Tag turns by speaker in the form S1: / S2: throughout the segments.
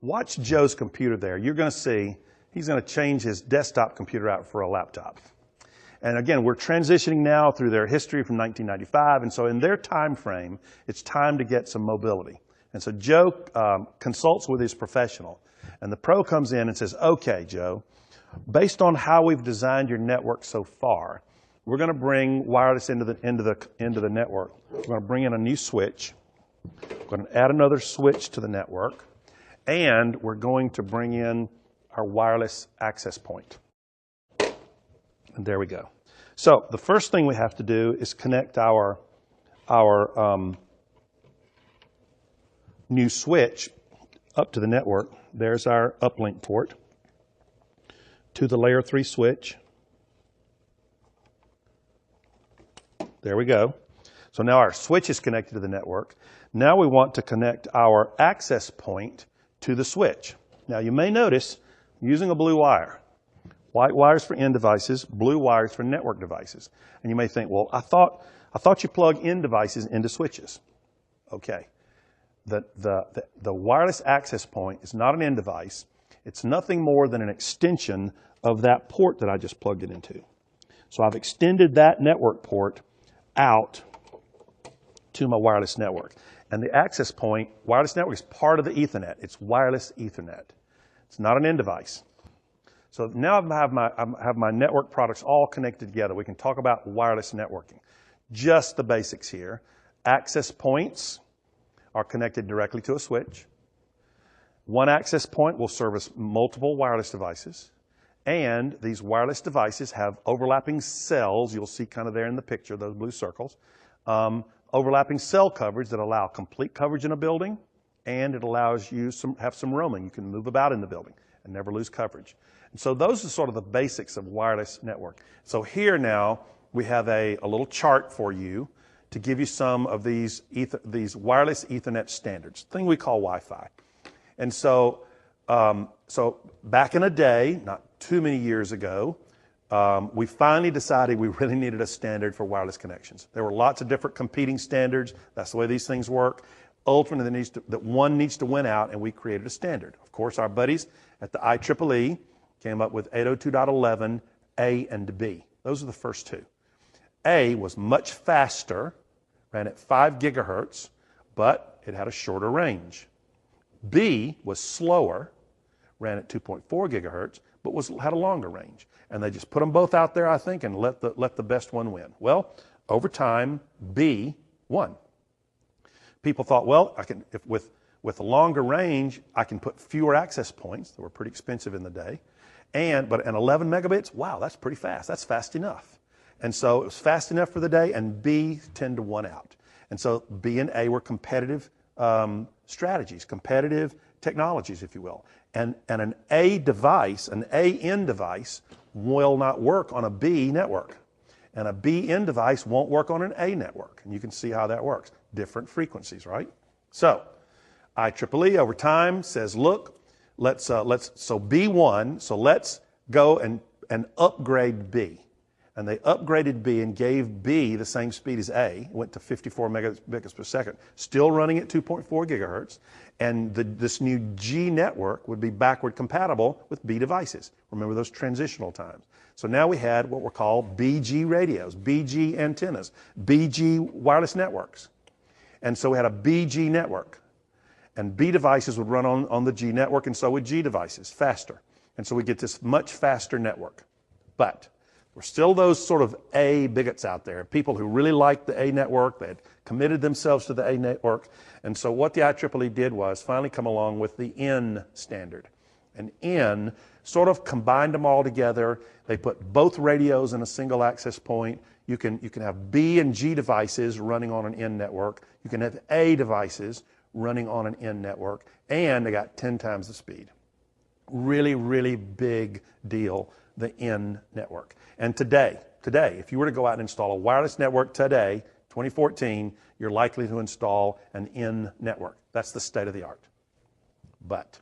S1: Watch Joe's computer there. You're going to see he's going to change his desktop computer out for a laptop. And again, we're transitioning now through their history from 1995, and so in their time frame, it's time to get some mobility. And so Joe consults with his professional, and the pro comes in and says, okay, Joe, based on how we've designed your network so far, we're going to bring wireless into the network. We're going to bring in a new switch. We're going to add another switch to the network, and we're going to bring in our wireless access point. And there we go. So the first thing we have to do is connect our new switch up to the network. There's our uplink port to the layer 3 switch. There we go. So now our switch is connected to the network. Now we want to connect our access point to the switch. Now you may notice I'm using a blue wire. White wires for end devices, blue wires for network devices. And you may think, well, I thought you plug in devices into switches. Okay. The wireless access point is not an end device. It's nothing more than an extension of that port that I just plugged it into. So I've extended that network port out to my wireless network. And the access point, wireless network, is part of the Ethernet. It's wireless Ethernet. It's not an end device. So now I have my network products all connected together. We can talk about wireless networking. Just the basics here. Access points are connected directly to a switch. One access point will service multiple wireless devices. And these wireless devices have overlapping cells. You'll see kind of there in the picture, those blue circles. Overlapping cell coverage that allow complete coverage in a building, and it allows you have some roaming. You can move about in the building and never lose coverage. And so those are sort of the basics of wireless network. So here now we have a little chart for you to give you some of these wireless Ethernet standards, thing we call Wi-Fi. And so, back in a day, not too many years ago, we finally decided we really needed a standard for wireless connections. There were lots of different competing standards. That's the way these things work. Ultimately, that one needs to win out, and we created a standard. Of course, our buddies at the IEEE came up with 802.11 A and B. Those are the first two. A was much faster, ran at 5 gigahertz, but it had a shorter range. B was slower, ran at 2.4 gigahertz, but had a longer range. And they just put them both out there, I think, and let the best one win. Well, over time, B won. People thought, well, with a longer range, I can put fewer access points that were pretty expensive in the day. But 11 megabits, wow, that's pretty fast. That's fast enough. And so it was fast enough for the day, and B tended to win out. And so B and A were competitive strategies, competitive technologies, if you will. And an A device, an A-N device, will not work on a B network. And a B-N device won't work on an A network. And you can see how that works. Different frequencies, right? So IEEE over time says, look, so B won, so let's go and upgrade B. And they upgraded B and gave B the same speed as A. It went to 54 megabits per second, still running at 2.4 gigahertz. And this new G network would be backward compatible with B devices. Remember those transitional times. So now we had what were called BG radios, BG antennas, BG wireless networks. And so we had a BG network. And B devices would run on the G network, and so would G devices, faster. And so we get this much faster network. But there's still those sort of A bigots out there, people who really liked the A network, they had committed themselves to the A network. And so what the IEEE did was finally come along with the N standard. And N sort of combined them all together. They put both radios in a single access point. You can have B and G devices running on an N network. You can have A devices running on an N network, and they got 10 times the speed. Really, really big deal, the N network. And today, if you were to go out and install a wireless network today, 2014, you're likely to install an N network. That's the state of the art. But,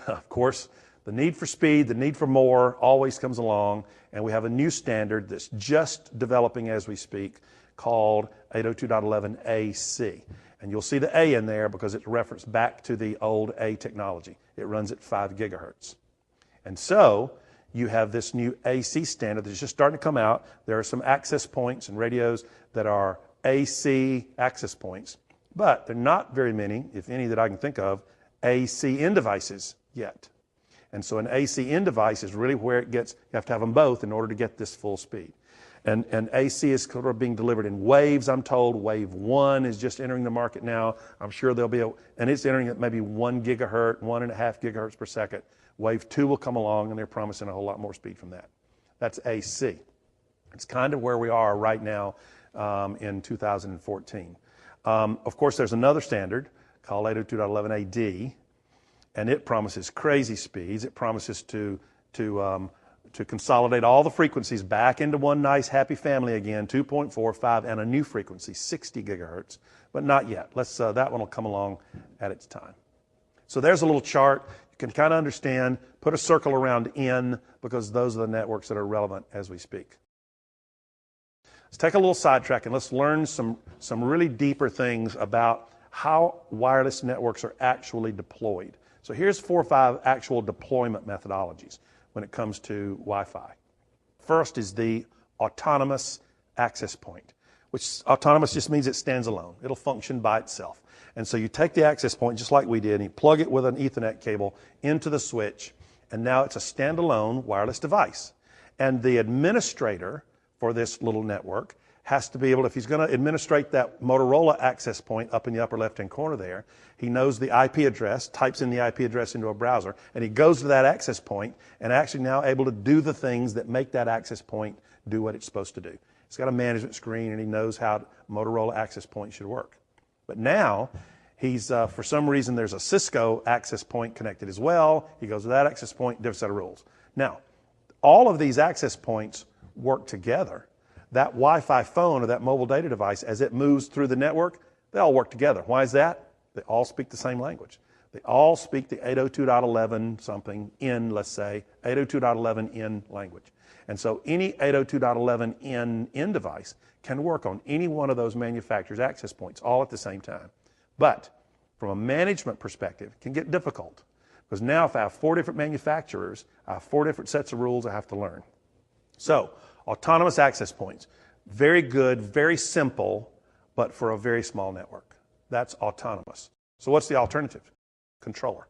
S1: of course, the need for speed, the need for more always comes along, and we have a new standard that's just developing as we speak called 802.11ac. And you'll see the A in there because it's referenced back to the old A technology. It runs at 5 gigahertz. And so you have this new AC standard that's just starting to come out. There are some access points and radios that are AC access points, but there are not very many, if any, that I can think of, AC in devices yet. And so an AC in device is really where it gets, you have to have them both in order to get this full speed. And AC is sort of being delivered in waves, I'm told. Wave 1 is just entering the market now. I'm sure there'll be and it's entering at maybe 1 gigahertz, 1.5 gigahertz per second. Wave 2 will come along, and they're promising a whole lot more speed from that. That's AC. It's kind of where we are right now in 2014. Of course, there's another standard called 802.11ad, and it promises crazy speeds. It promises to consolidate all the frequencies back into one nice happy family again, 2.45, and a new frequency, 60 gigahertz, but not yet. That one will come along at its time. So there's a little chart. You can kind of understand, put a circle around N, because those are the networks that are relevant as we speak. Let's take a little sidetrack and let's learn some really deeper things about how wireless networks are actually deployed. So here's 4 or 5 actual deployment methodologies when it comes to Wi-Fi. First is the autonomous access point, which autonomous just means it stands alone. It'll function by itself. And so you take the access point just like we did, and you plug it with an Ethernet cable into the switch, and now it's a standalone wireless device. And the administrator for this little network has to be able, if he's going to administrate that Motorola access point up in the upper left-hand corner there, he knows the IP address, types in the IP address into a browser, and he goes to that access point and actually now able to do the things that make that access point do what it's supposed to do. It's got a management screen, and he knows how Motorola access point should work. But now, he's, for some reason, there's a Cisco access point connected as well. He goes to that access point, different set of rules. Now, all of these access points work together. That Wi-Fi phone or that mobile data device, as it moves through the network, they all work together. Why is that? They all speak the same language. They all speak the 802.11 something in, let's say, 802.11 in language. And so any 802.11 in device can work on any one of those manufacturers' access points all at the same time. But from a management perspective, it can get difficult. Because now if I have 4 different manufacturers, I have 4 different sets of rules I have to learn. So, autonomous access points. Very good, very simple, but for a very small network. That's autonomous. So what's the alternative? Controller.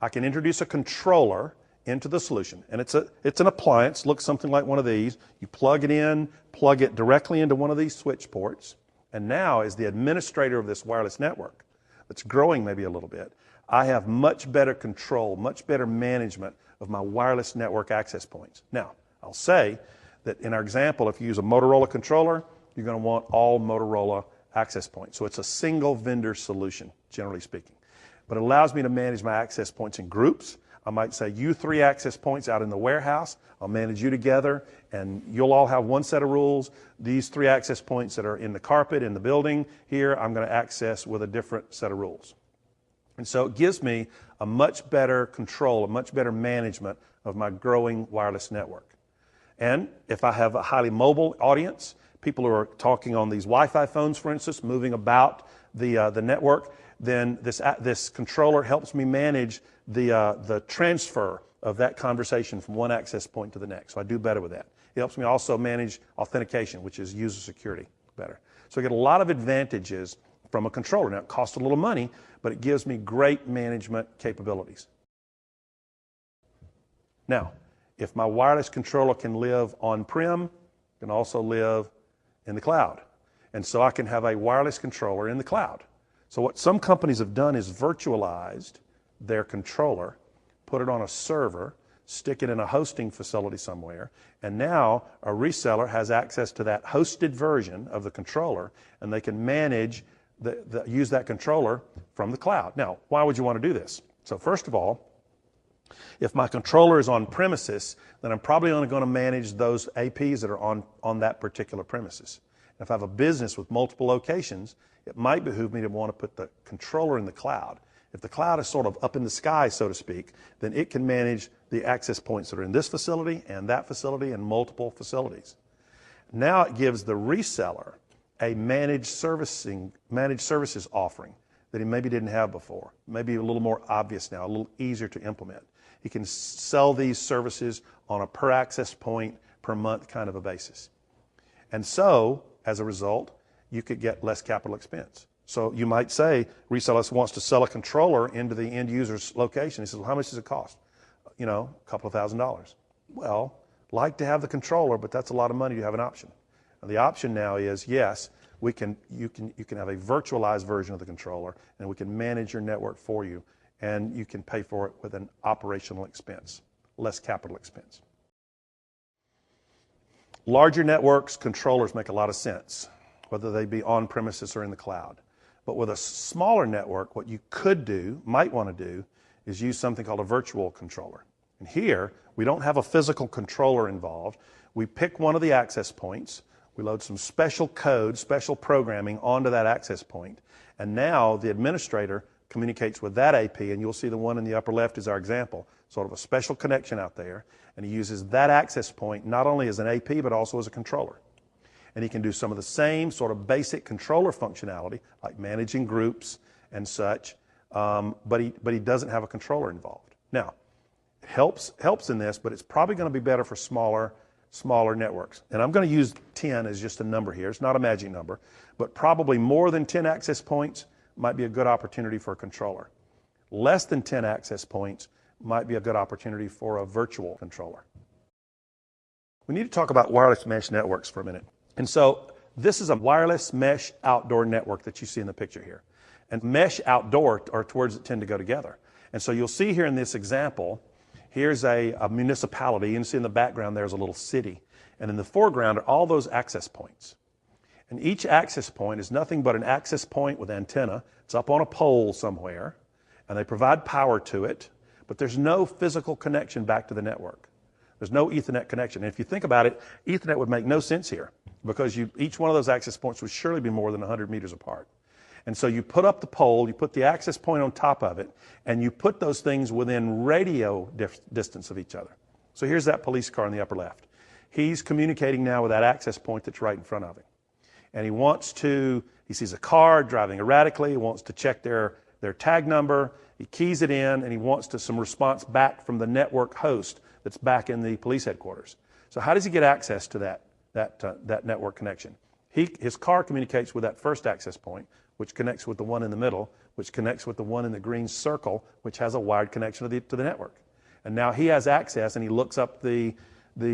S1: I can introduce a controller into the solution, and it's an appliance, looks something like one of these. You plug it in, plug it directly into one of these switch ports, and now as the administrator of this wireless network that's growing maybe a little bit, I have much better control, much better management of my wireless network access points. Now, I'll say that in our example, if you use a Motorola controller, you're going to want all Motorola access points. So it's a single vendor solution, generally speaking. But it allows me to manage my access points in groups. I might say, you 3 access points out in the warehouse, I'll manage you together, and you'll all have one set of rules. These 3 access points that are in the carpet, in the building here, I'm going to access with a different set of rules. And so it gives me a much better control, a much better management of my growing wireless network. And if I have a highly mobile audience, people who are talking on these Wi-Fi phones, for instance, moving about the network, then this controller helps me manage the transfer of that conversation from one access point to the next. So I do better with that. It helps me also manage authentication, which is user security, better. So I get a lot of advantages from a controller. Now, it costs a little money, but it gives me great management capabilities. Now, if my wireless controller can live on-prem, it can also live in the cloud. And so I can have a wireless controller in the cloud. So what some companies have done is virtualized their controller, put it on a server, stick it in a hosting facility somewhere, and now a reseller has access to that hosted version of the controller, and they can manage, use that controller from the cloud. Now, why would you want to do this? So first of all, if my controller is on premises, then I'm probably only going to manage those APs that are on that particular premises. If I have a business with multiple locations, it might behoove me to want to put the controller in the cloud. If the cloud is sort of up in the sky, so to speak, then it can manage the access points that are in this facility and that facility and multiple facilities. Now it gives the reseller a managed services offering that he maybe didn't have before, maybe a little more obvious now, a little easier to implement. He can sell these services on a per access point per month kind of a basis. And so, as a result, you could get less capital expense. So you might say, reseller wants to sell a controller into the end user's location. He says, well, how much does it cost? You know, a couple of $1,000s. Well, like to have the controller, but that's a lot of money to have an option. And the option now is, yes, you can have a virtualized version of the controller, and we can manage your network for you, and you can pay for it with an operational expense, less capital expense. Larger networks, controllers make a lot of sense, whether they be on premises or in the cloud. But with a smaller network, what you could do, might want to do, is use something called a virtual controller. And here, we don't have a physical controller involved. We pick one of the access points, we load some special code, special programming onto that access point, and now the administrator communicates with that AP, and you'll see the one in the upper left is our example, sort of a special connection out there, and he uses that access point not only as an AP, but also as a controller. And he can do some of the same sort of basic controller functionality, like managing groups and such, but he doesn't have a controller involved. Now, it helps in this, but it's probably going to be better for smaller networks. And I'm going to use 10 as just a number here. It's not a magic number, but probably more than 10 access points might be a good opportunity for a controller. Less than 10 access points might be a good opportunity for a virtual controller. We need to talk about wireless mesh networks for a minute. And so this is a wireless mesh outdoor network that you see in the picture here. And mesh outdoor are words that tend to go together. And so you'll see here in this example, here's a municipality. You can see in the background there's a little city. And in the foreground are all those access points. And each access point is nothing but an access point with antenna. It's up on a pole somewhere, and they provide power to it, but there's no physical connection back to the network. There's no Ethernet connection. And if you think about it, Ethernet would make no sense here because each one of those access points would surely be more than 100 meters apart. And so you put up the pole, you put the access point on top of it, and you put those things within radio distance of each other. So here's that police car in the upper left. He's communicating now with that access point that's right in front of him. And he sees a car driving erratically, he wants to check their tag number, he keys it in, and he wants some response back from the network host that's back in the police headquarters. So how does he get access to that network connection? His car communicates with that first access point, which connects with the one in the middle, which connects with the one in the green circle, which has a wired connection to the network. And now he has access, and he looks up the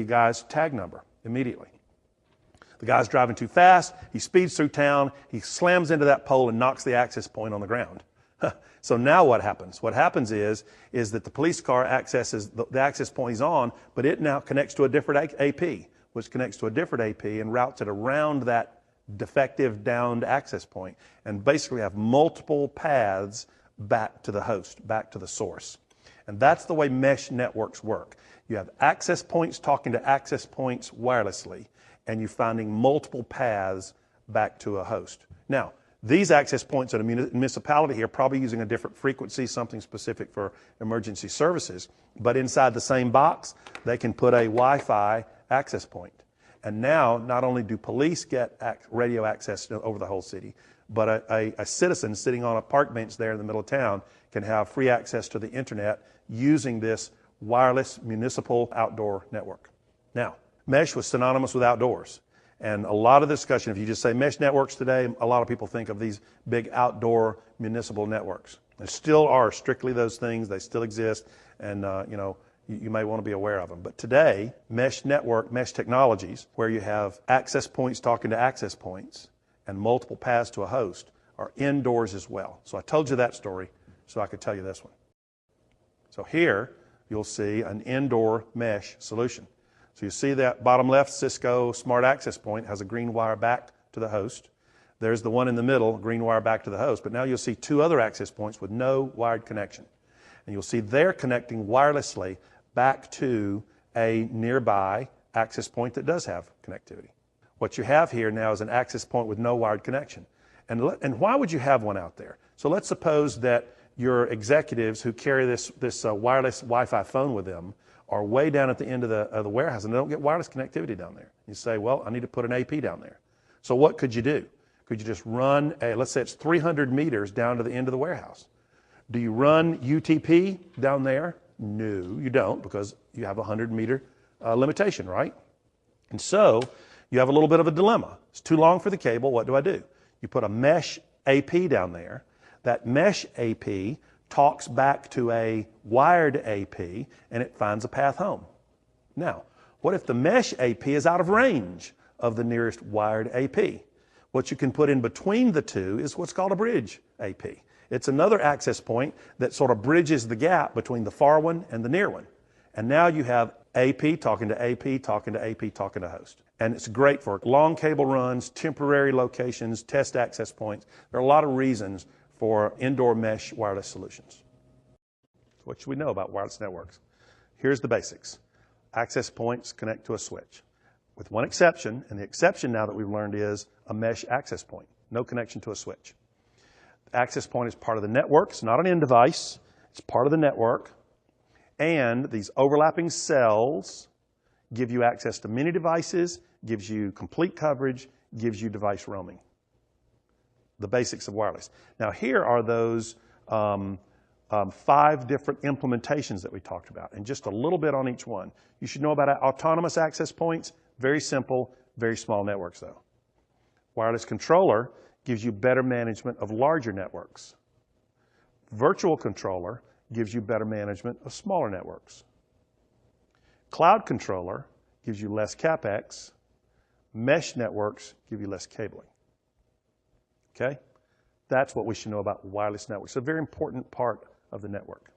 S1: guy's tag number immediately. The guy's driving too fast, he speeds through town, he slams into that pole and knocks the access point on the ground. So now what happens? What happens is that the police car accesses the access point he's on, but it now connects to a different AP, which connects to a different AP and routes it around that defective downed access point, and basically have multiple paths back to the host, back to the source. And that's the way mesh networks work. You have access points talking to access points wirelessly, and you're finding multiple paths back to a host. Now, these access points at a municipality here are probably using a different frequency, something specific for emergency services, but inside the same box, they can put a Wi-Fi access point. And now, not only do police get radio access over the whole city, but a citizen sitting on a park bench there in the middle of town can have free access to the internet using this wireless municipal outdoor network. Now, mesh was synonymous with outdoors. And a lot of discussion, if you just say mesh networks today, a lot of people think of these big outdoor municipal networks. They still are strictly those things. They still exist, and you may want to be aware of them. But today, mesh technologies, where you have access points talking to access points and multiple paths to a host, are indoors as well. So I told you that story, so I could tell you this one. So here, you'll see an indoor mesh solution. So you see that bottom left Cisco smart access point has a green wire back to the host. There's the one in the middle, green wire back to the host. But now you'll see two other access points with no wired connection. And you'll see they're connecting wirelessly back to a nearby access point that does have connectivity. What you have here now is an access point with no wired connection. And why would you have one out there? So let's suppose that your executives who carry this wireless Wi-Fi phone with them are way down at the end of the warehouse, and they don't get wireless connectivity down there. You say, well, I need to put an AP down there. So what could you do? Could you just run, let's say it's 300 meters down to the end of the warehouse? Do you run UTP down there? No, you don't, because you have a 100-meter limitation, right? And so you have a little bit of a dilemma. It's too long for the cable. What do? You put a mesh AP down there. That mesh AP talks back to a wired AP, and it finds a path home. Now, what if the mesh AP is out of range of the nearest wired AP? What you can put in between the two is what's called a bridge AP. It's another access point that sort of bridges the gap between the far one and the near one. And now you have AP talking to AP, talking to AP, talking to host. And it's great for long cable runs, temporary locations, test access points. There are a lot of reasons for indoor mesh wireless solutions. What should we know about wireless networks? Here's the basics. Access points connect to a switch, with one exception, and the exception now that we've learned is a mesh access point, no connection to a switch. The access point is part of the network. It's not an end device. It's part of the network. And these overlapping cells give you access to many devices, gives you complete coverage, gives you device roaming. The basics of wireless. Now here are those 5 different implementations that we talked about, and just a little bit on each one. You should know about autonomous access points. Very simple, very small networks though. Wireless controller gives you better management of larger networks. Virtual controller gives you better management of smaller networks. Cloud controller gives you less CapEx. Mesh networks give you less cabling. Okay? That's what we should know about wireless networks. It's a very important part of the network.